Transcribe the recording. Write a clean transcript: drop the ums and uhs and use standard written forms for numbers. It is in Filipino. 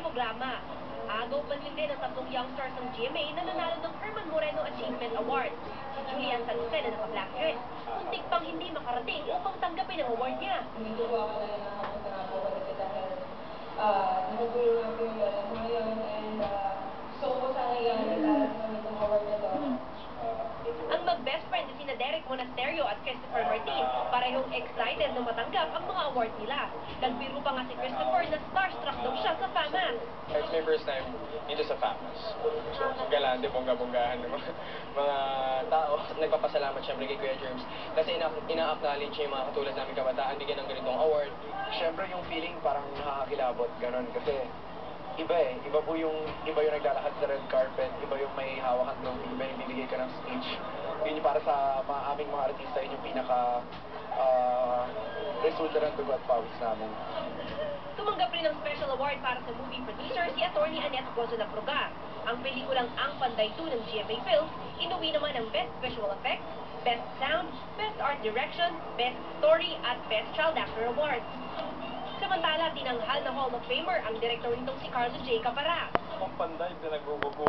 programa. Agaw pansin din ang tatlong young stars ng GMA na nanalo ng Herman Moreno Achievement Award. Si Julian San Jose na naka-black dress, muntik pang hindi makarating upang tanggapin ang award niya. Hindi ko ako nakakot na nakabalik dahil nakatulong nga po yung wala sa ngayon and gusto ko sana yan dahil itong award na to. Ang mag-best friend na sina Derek Monasterio at Christopher Martin parehong excited na matanggap ang mga award nila. Nagbiro pa nga si Christopher na starstruck daw siya sa fama. It's my first time dito sa FAMAS. So, galante, bongga-bonggahan ng mga tao. Nagpapasalamat siyempre kay Kuya Germs kasi ina-acknowledge niya yung mga katulad namin kabataan, bigyan ng ganitong award. Siyempre yung feeling parang nakakilabot, ganun. Kasi iba iba yung naglalakad sa red carpet, iba yung may hawakan ng iba yung bibigay ka ng speech. Yun yung para sa aming mga artista, yun yung pinaka resulta ng dugo at pawis namin. Tumanggap rin ng special award para sa movie producer si Atty. Annette Gozo Labroga. Ang pelikulang Ang Panday 2 ng GMA Films, inuwi naman ang Best Visual Effects, Best Sound, Best Art Direction, Best Story at Best Child Actor Awards. Samantala, tinanghal na Hall of Famer ang direktor nitong si Carlo J. Capara. Ang Panday, pinagbubuko